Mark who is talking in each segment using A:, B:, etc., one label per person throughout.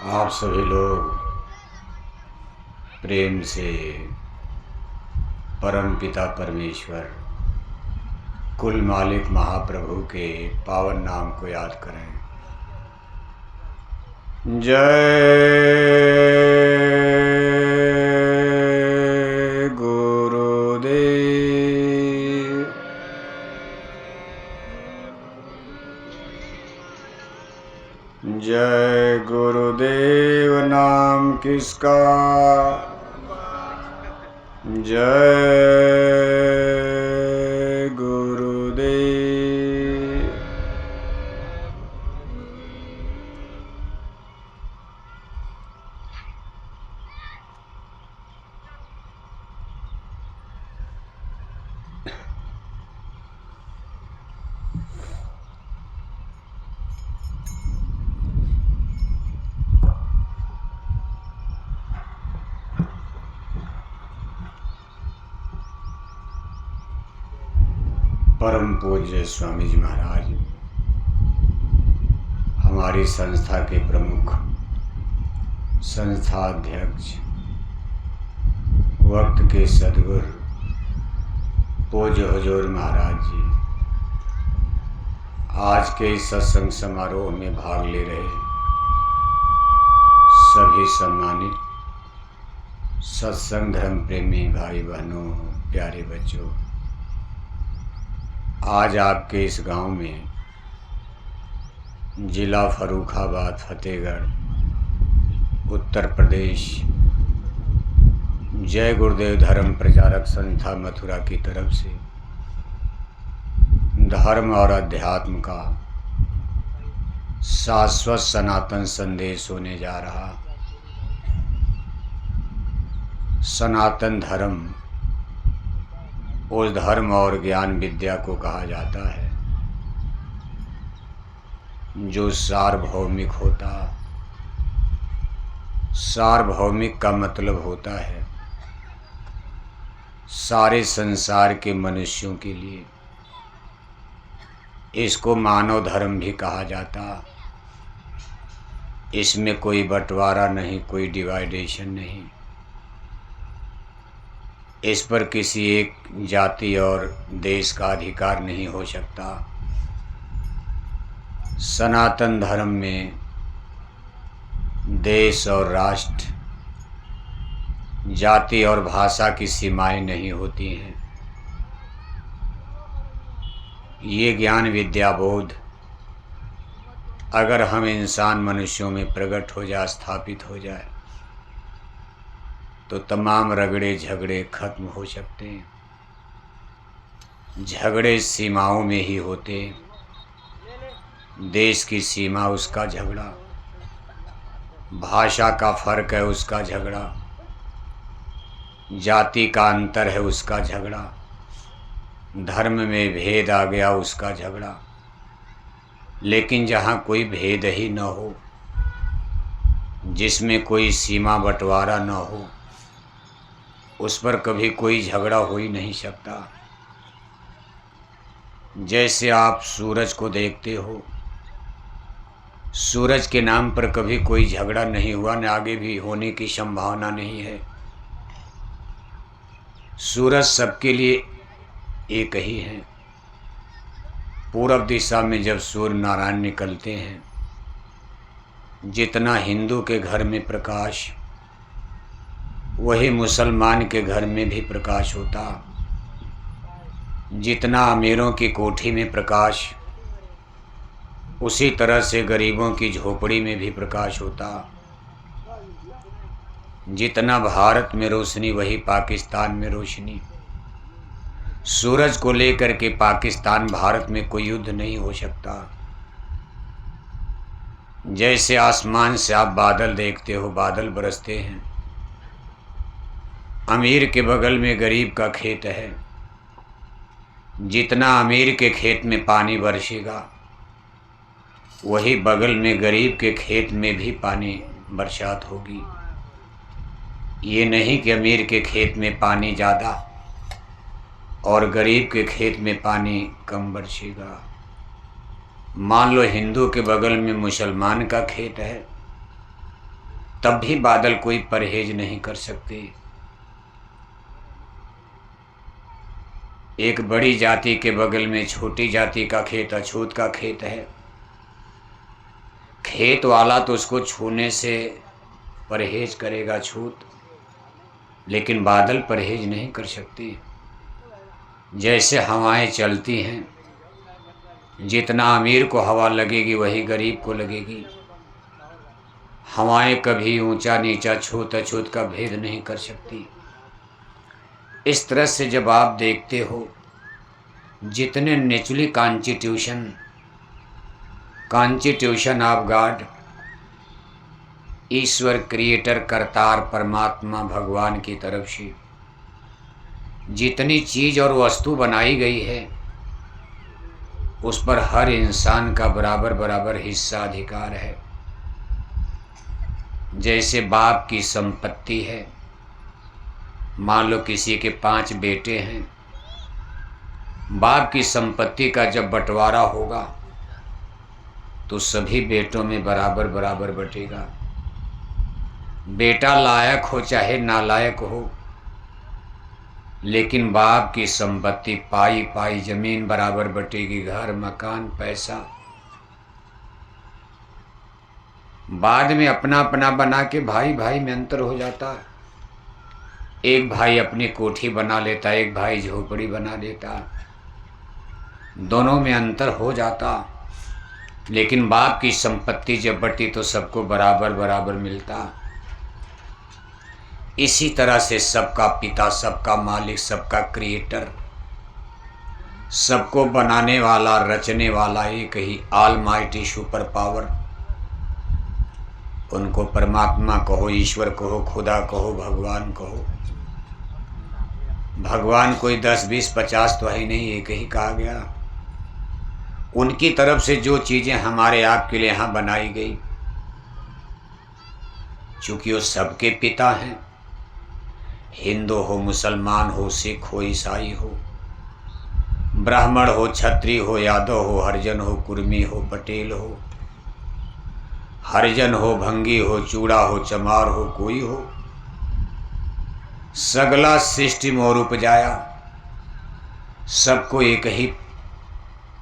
A: आप सभी लोग प्रेम से परम पिता परमेश्वर कुल मालिक महाप्रभु के पावन नाम को याद करें। जय गुरुदेव। जय गुरुदेव नाम किसका, जय गुरुदेव। परम पूज्य स्वामी जी महाराज, हमारी संस्था के प्रमुख, संस्था अध्यक्ष, वक्त के सद्गुरु पूज्य हुजूर महाराज जी आज के इस सत्संग समारोह में भाग ले रहे सभी सम्मानित सत्संग धर्म प्रेमी भाई बहनों, प्यारे बच्चों, आज आपके इस गांव में जिला फर्रुखाबाद, फतेहगढ़, उत्तर प्रदेश, जय गुरुदेव धर्म प्रचारक संस्था मथुरा की तरफ से धर्म और अध्यात्म का शाश्वत सनातन संदेश होने जा रहा। सनातन धर्म उस धर्म और ज्ञान विद्या को कहा जाता है जो सार्वभौमिक होता। सार्वभौमिक का मतलब होता है सारे संसार के मनुष्यों के लिए। इसको मानव धर्म भी कहा जाता। इसमें कोई बंटवारा नहीं, कोई डिवाइडेशन नहीं। इस पर किसी एक जाति और देश का अधिकार नहीं हो सकता। सनातन धर्म में देश और राष्ट्र, जाति और भाषा की सीमाएं नहीं होती हैं। ये ज्ञान विद्या बोध अगर हम इंसान मनुष्यों में प्रकट हो जाए, स्थापित हो जाए, तो तमाम रगड़े झगड़े खत्म हो सकते हैं। झगड़े सीमाओं में ही होते हैं। देश की सीमा उसका झगड़ा, भाषा का फर्क है उसका झगड़ा, जाति का अंतर है उसका झगड़ा, धर्म में भेद आ गया उसका झगड़ा। लेकिन जहाँ कोई भेद ही न हो, जिसमें कोई सीमा बंटवारा न हो, उस पर कभी कोई झगड़ा हो ही नहीं सकता। जैसे आप सूरज को देखते हो, सूरज के नाम पर कभी कोई झगड़ा नहीं हुआ, न आगे भी होने की संभावना नहीं है। सूरज सबके लिए एक ही है। पूरब दिशा में जब सूर्य नारायण निकलते हैं, जितना हिंदू के घर में प्रकाश, वही मुसलमान के घर में भी प्रकाश होता। जितना अमीरों की कोठी में प्रकाश, उसी तरह से गरीबों की झोपड़ी में भी प्रकाश होता। जितना भारत में रोशनी, वही पाकिस्तान में रोशनी। सूरज को लेकर के पाकिस्तान भारत में कोई युद्ध नहीं हो सकता। जैसे आसमान से आप बादल देखते हो, बादल बरसते हैं। अमीर के बगल में गरीब का खेत है। जितना अमीर के खेत में पानी बरसेगा, वही बगल में गरीब के खेत में भी पानी बरसात होगी। ये नहीं कि अमीर के खेत में पानी ज़्यादा और गरीब के खेत में पानी कम बरसेगा। मान लो हिंदू के बगल में मुसलमान का खेत है, तब भी बादल कोई परहेज नहीं कर सकते। एक बड़ी जाति के बगल में छोटी जाति का खेत, अछूत का खेत है। खेत वाला तो उसको छूने से परहेज करेगा, छूत, लेकिन बादल परहेज नहीं कर सकती। जैसे हवाएं चलती हैं, जितना अमीर को हवा लगेगी वही गरीब को लगेगी। हवाएं कभी ऊंचा नीचा, छूत अछूत का भेद नहीं कर सकती। इस तरह से जब आप देखते हो, जितने naturally constitution of God, Ishwar creator Kartar परमात्मा भगवान की तरफ से जितनी चीज और वस्तु बनाई गई है, उस पर हर इंसान का बराबर बराबर हिस्सा अधिकार है। जैसे बाप की संपत्ति है, मान लो किसी के 5 बेटे हैं, बाप की संपत्ति का जब बंटवारा होगा तो सभी बेटों में बराबर बराबर बटेगा। बेटा लायक हो चाहे नालायक हो, लेकिन बाप की संपत्ति पाई पाई जमीन बराबर बटेगी, घर मकान पैसा। बाद में अपना अपना बना के भाई भाई में अंतर हो जाता। एक भाई अपनी कोठी बना लेता, एक भाई झोपड़ी बना देता, दोनों में अंतर हो जाता। लेकिन बाप की संपत्ति जब बटी तो सबको बराबर बराबर मिलता। इसी तरह से सबका पिता, सबका मालिक, सबका क्रिएटर, सबको बनाने वाला, रचने वाला एक ही ऑलमाइटी सुपर पावर, उनको परमात्मा कहो, ईश्वर कहो, खुदा कहो, भगवान कहो। भगवान कोई 10, 20, 50 तो है नहीं, एक ही कहा गया। उनकी तरफ से जो चीज़ें हमारे आपके लिए यहाँ बनाई गई, चूँकि वो सबके पिता हैं, हिंदू हो, मुसलमान हो, सिख हो, ईसाई हो, ब्राह्मण हो, क्षत्रिय हो, यादव हो, हरिजन हो, कुर्मी हो, पटेल हो, हरिजन हो, भंगी हो, चूड़ा हो, चमार हो, कोई हो, सगला सृष्टि मोर उपजाया। सबको एक ही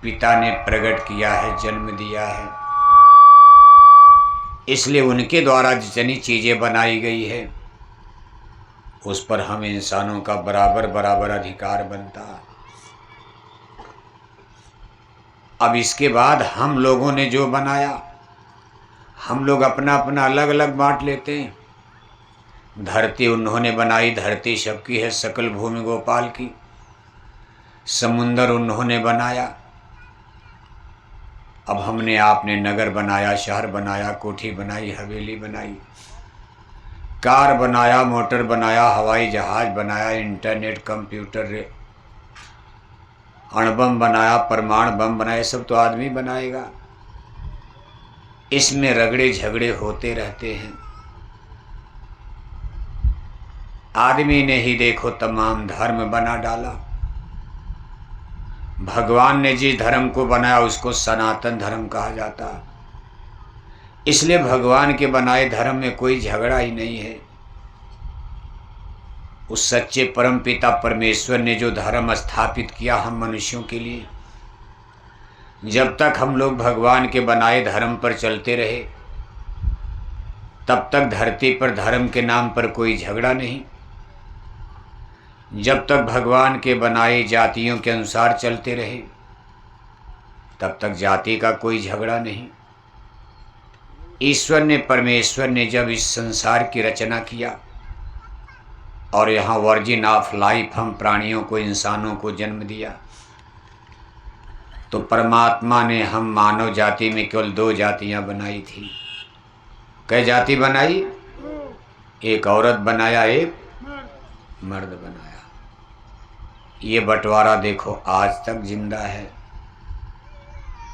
A: पिता ने प्रकट किया है, जन्म दिया है। इसलिए उनके द्वारा जितनी चीज़ें बनाई गई है, उस पर हम इंसानों का बराबर बराबर अधिकार बनता। अब इसके बाद हम लोगों ने जो बनाया, हम लोग अपना अपना अलग अलग बांट लेते हैं। धरती उन्होंने बनाई, धरती सबकी है, सकल भूमि गोपाल की। समुंदर उन्होंने बनाया, अब हमने आपने नगर बनाया, शहर बनाया, कोठी बनाई, हवेली बनाई, कार बनाया, मोटर बनाया, हवाई जहाज बनाया, इंटरनेट, कंप्यूटर, अणुबम बनाया, परमाणु बम बनाया, सब तो आदमी बनाएगा। इसमें रगड़े झगड़े होते रहते हैं। आदमी ने ही देखो तमाम धर्म बना डाला। भगवान ने जिस धर्म को बनाया उसको सनातन धर्म कहा जाता। इसलिए भगवान के बनाए धर्म में कोई झगड़ा ही नहीं है। उस सच्चे परम पिता परमेश्वर ने जो धर्म स्थापित किया हम मनुष्यों के लिए, जब तक हम लोग भगवान के बनाए धर्म पर चलते रहे, तब तक धरती पर धर्म के नाम पर कोई झगड़ा नहीं। जब तक भगवान के बनाए जातियों के अनुसार चलते रहे, तब तक जाति का कोई झगड़ा नहीं। ईश्वर ने, परमेश्वर ने जब इस संसार की रचना किया और यहाँ वर्जिन ऑफ लाइफ हम प्राणियों को, इंसानों को जन्म दिया, तो परमात्मा ने हम मानव जाति में केवल 2 जातियाँ बनाई थी। कै जाति बनाई? एक औरत बनाया, एक मर्द बनाया। ये बंटवारा देखो आज तक जिंदा है।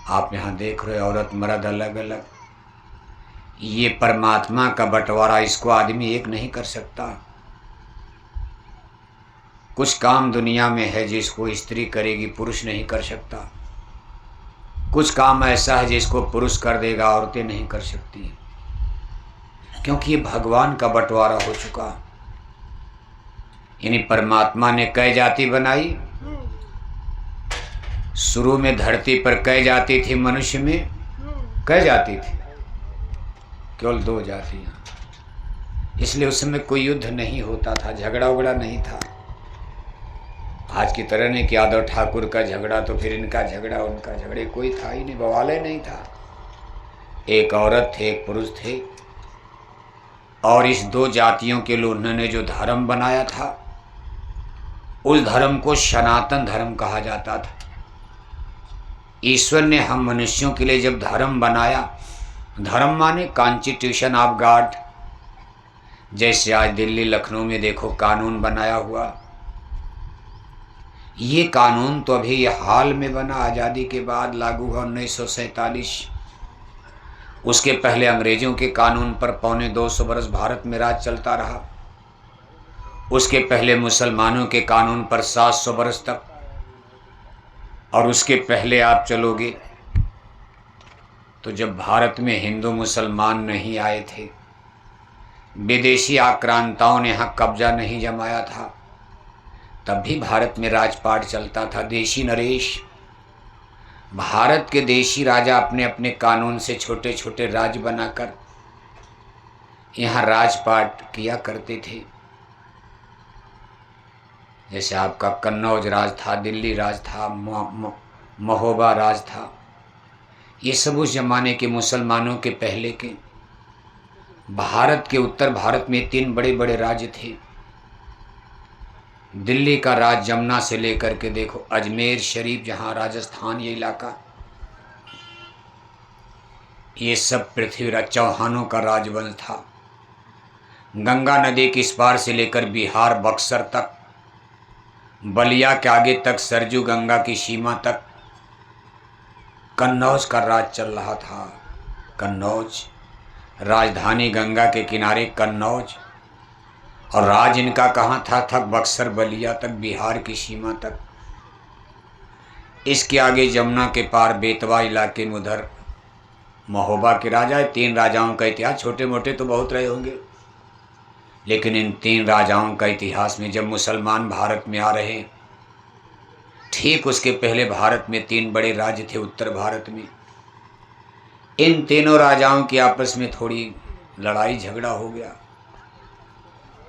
A: आप यहाँ देख रहे हो औरत मर्द अलग अलग। ये परमात्मा का बंटवारा, इसको आदमी एक नहीं कर सकता। कुछ काम दुनिया में है जिसको स्त्री करेगी, पुरुष नहीं कर सकता। कुछ काम ऐसा है जिसको पुरुष कर देगा, औरतें नहीं कर सकती। क्योंकि ये भगवान का बंटवारा हो चुका। यानी परमात्मा ने कई जाति बनाई। शुरू में धरती पर कई जाति थी, मनुष्य में कई जाति थी, केवल 2 जातियां। इसलिए उस समय कोई युद्ध नहीं होता था, झगड़ा उगड़ा नहीं था। आज की तरह नहीं कि यादव ठाकुर का झगड़ा तो फिर इनका झगड़ा उनका झगड़े, कोई था ही नहीं, बवाल ही नहीं था। एक औरत थे, एक पुरुष थे, और इस 2 जातियों के लिए उन्होंने जो धर्म बनाया था उस धर्म को सनातन धर्म कहा जाता था। ईश्वर ने हम मनुष्यों के लिए जब धर्म बनाया, धर्म माने कॉन्स्टिट्यूशन ऑफ गॉड, जैसे आज दिल्ली लखनऊ में देखो कानून बनाया हुआ, ये कानून तो अभी हाल में बना, आज़ादी के बाद लागू हुआ 1947। उसके पहले अंग्रेजों के कानून पर 225 बरस भारत में राज चलता रहा। उसके पहले मुसलमानों के कानून पर 700 बरस तक, और उसके पहले आप चलोगे तो जब भारत में हिंदू मुसलमान नहीं आए थे, विदेशी आक्रांताओं ने यहाँ कब्जा नहीं जमाया था, तब भी भारत में राजपाट चलता था। देशी नरेश, भारत के देशी राजा अपने अपने कानून से छोटे छोटे राज्य बनाकर यहाँ राजपाट किया करते थे। जैसे आपका कन्नौज राज था, दिल्ली राज था, महोबा राज था। ये सब उस जमाने के मुसलमानों के पहले के। भारत के उत्तर भारत में 3 बड़े बड़े राज्य थे। दिल्ली का राज जमुना से लेकर के देखो अजमेर शरीफ, जहाँ राजस्थान ये इलाका, ये सब पृथ्वीराज चौहानों का राजवंश था। गंगा नदी के इस पार से लेकर बिहार बक्सर तक, बलिया के आगे तक, सरजू गंगा की सीमा तक कन्नौज का राज चल रहा था। कन्नौज राजधानी, गंगा के किनारे कन्नौज, और राज इनका कहाँ था बक्सर बलिया तक, बिहार की सीमा तक। इसके आगे जमुना के पार बेतवा इलाके में उधर महोबा के राजा है। 3 राजाओं का इतिहास, छोटे मोटे तो बहुत रहे होंगे, लेकिन इन 3 राजाओं का इतिहास में जब मुसलमान भारत में आ रहे, ठीक उसके पहले भारत में 3 बड़े राज्य थे उत्तर भारत में। इन तीनों राजाओं की आपस में थोड़ी लड़ाई झगड़ा हो गया।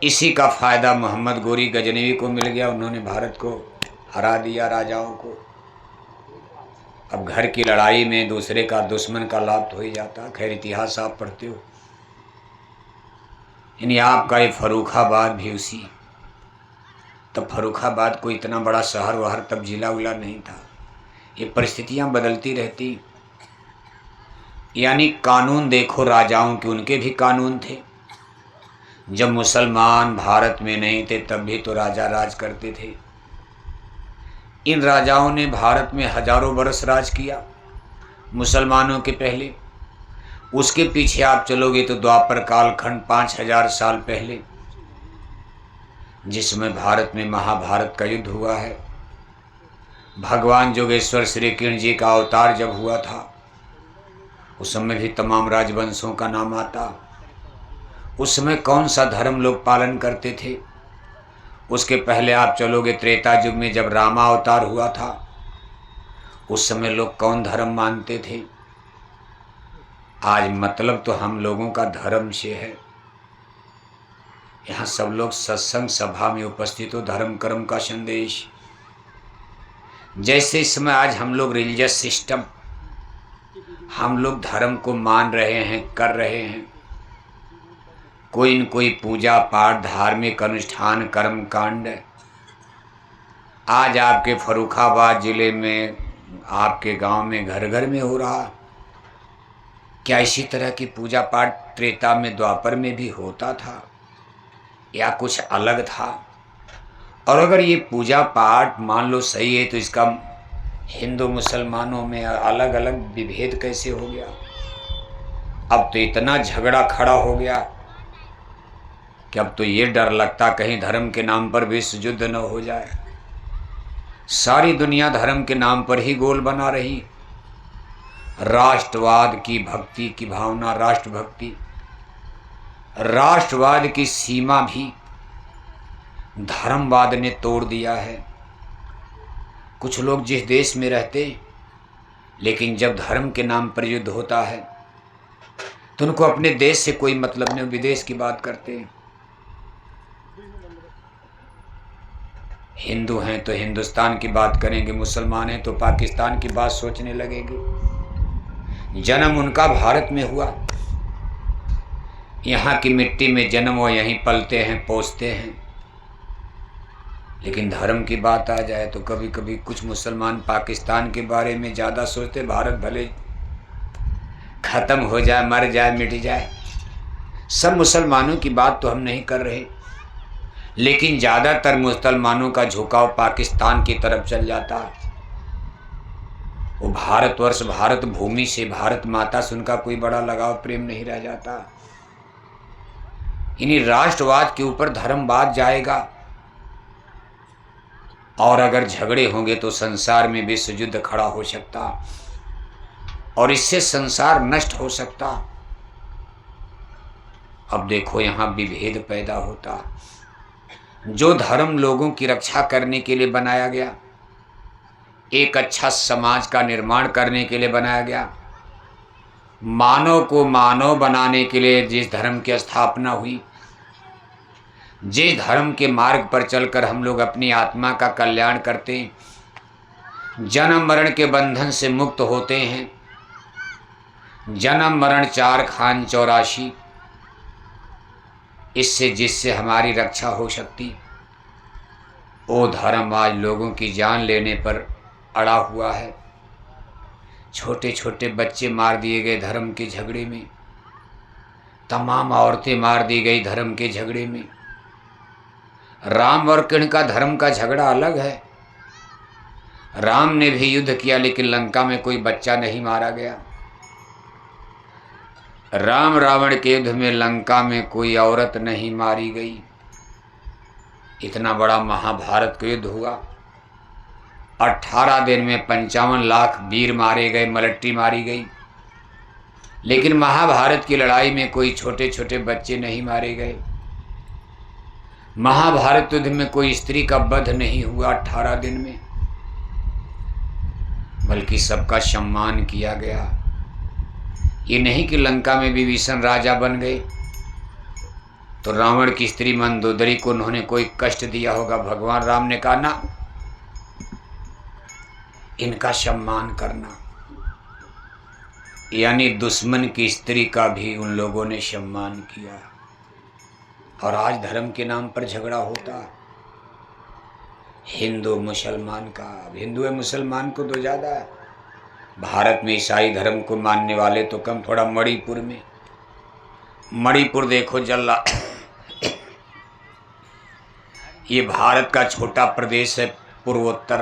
A: इसी का फायदा मोहम्मद गोरी गजनवी को मिल गया, उन्होंने भारत को हरा दिया, राजाओं को। अब घर की लड़ाई में दूसरे का दुश्मन का लाभ तो ही जाता। खैर इतिहास आप पढ़ते हो। यानी आपका ये फर्रुखाबाद भी उसी, तब फर्रुखाबाद को इतना बड़ा शहर वहर, तब जिला उला नहीं था। ये परिस्थितियां बदलती रहती। यानी कानून देखो राजाओं के, उनके भी कानून थे। जब मुसलमान भारत में नहीं थे तब भी तो राजा राज करते थे। इन राजाओं ने भारत में हजारों बरस राज किया मुसलमानों के पहले। उसके पीछे आप चलोगे तो द्वापर कालखंड 5000 साल पहले, जिसमें भारत में महाभारत का युद्ध हुआ है। भगवान जोगेश्वर श्री कृष्ण जी का अवतार जब हुआ था, उस समय भी तमाम राजवंशों का नाम आता। उस समय कौन सा धर्म लोग पालन करते थे? उसके पहले आप चलोगे त्रेता युग में, जब रामा अवतार हुआ था, उस समय लोग कौन धर्म मानते थे? आज मतलब तो हम लोगों का धर्म से है। यहाँ सब लोग सत्संग सभा में उपस्थित हो, धर्म कर्म का संदेश। जैसे इस समय आज हम लोग रिलीजियस सिस्टम, हम लोग धर्म को मान रहे हैं, कर रहे हैं। कोई न कोई पूजा पाठ, धार्मिक अनुष्ठान, कर्म कांड आज आपके फर्रुखाबाद जिले में, आपके गांव में घर घर में हो रहा। क्या इसी तरह की पूजा पाठ त्रेता में, द्वापर में भी होता था, या कुछ अलग था? और अगर ये पूजा पाठ मान लो सही है, तो इसका हिंदू मुसलमानों में अलग अलग विभेद कैसे हो गया? अब तो इतना झगड़ा खड़ा हो गया कि अब तो ये डर लगता कहीं धर्म के नाम पर विश्व युद्ध न हो जाए। सारी दुनिया धर्म के नाम पर ही गोल बना रही। राष्ट्रवाद की भक्ति की भावना, राष्ट्रभक्ति, राष्ट्रवाद की सीमा भी धर्मवाद ने तोड़ दिया है। कुछ लोग जिस देश में रहते, लेकिन जब धर्म के नाम पर युद्ध होता है तो उनको अपने देश से कोई मतलब नहीं, विदेश की बात करते हैं। हिंदू हैं तो हिंदुस्तान की बात करेंगे, मुसलमान हैं तो पाकिस्तान की बात सोचने लगेंगे। जन्म उनका भारत में हुआ, यहाँ की मिट्टी में जन्म वो यहीं पलते हैं, पोसते हैं। लेकिन धर्म की बात आ जाए तो कभी कभी कुछ मुसलमान पाकिस्तान के बारे में ज़्यादा सोचते, भारत भले ख़त्म हो जाए, मर जाए, मिट जाए। सब मुसलमानों की बात तो हम नहीं कर रहे, लेकिन ज़्यादातर मुसलमानों का झुकाव पाकिस्तान की तरफ चल जाता है। वो भारतवर्ष, भारत भूमि से, भारत माता से उनका कोई बड़ा लगाव प्रेम नहीं रह जाता। इन्हीं राष्ट्रवाद के ऊपर धर्मवाद जाएगा, और अगर झगड़े होंगे तो संसार में विश्व युद्ध खड़ा हो सकता और इससे संसार नष्ट हो सकता। अब देखो यहाँ विभेद पैदा होता। जो धर्म लोगों की रक्षा करने के लिए बनाया गया, एक अच्छा समाज का निर्माण करने के लिए बनाया गया, मानव को मानव बनाने के लिए जिस धर्म की स्थापना हुई, जिस धर्म के मार्ग पर चलकर हम लोग अपनी आत्मा का कल्याण करते हैं, जन्म मरण के बंधन से मुक्त होते हैं, जन्म मरण चार खान 84, इससे जिससे हमारी रक्षा हो सकती, वो धर्म आज लोगों की जान लेने पर अड़ा हुआ है। छोटे छोटे बच्चे मार दिए गए धर्म के झगड़े में, तमाम औरतें मार दी गई धर्म के झगड़े में। राम और कृष्ण का धर्म का झगड़ा अलग है। राम ने भी युद्ध किया, लेकिन लंका में कोई बच्चा नहीं मारा गया। राम रावण के युद्ध में लंका में कोई औरत नहीं मारी गई। इतना बड़ा महाभारत का युद्ध हुआ, 18 दिन में 55 लाख वीर मारे गए, मलट्टी मारी गई, लेकिन महाभारत की लड़ाई में कोई छोटे छोटे बच्चे नहीं मारे गए। महाभारत युद्ध में कोई स्त्री का वध नहीं हुआ 18 दिन में, बल्कि सबका सम्मान किया गया। ये नहीं कि लंका में विभीषण राजा बन गए तो रावण की स्त्री मंदोदरी को उन्होंने कोई कष्ट दिया होगा। भगवान राम ने कहा ना, इनका सम्मान करना, यानी दुश्मन की स्त्री का भी उन लोगों ने सम्मान किया। और आज धर्म के नाम पर झगड़ा होता, हिंदू मुसलमान का। अब हिंदू है, मुसलमान को तो ज़्यादा है। भारत में ईसाई धर्म को मानने वाले तो कम, थोड़ा मणिपुर देखो जल रहा। ये भारत का छोटा प्रदेश है, पूर्वोत्तर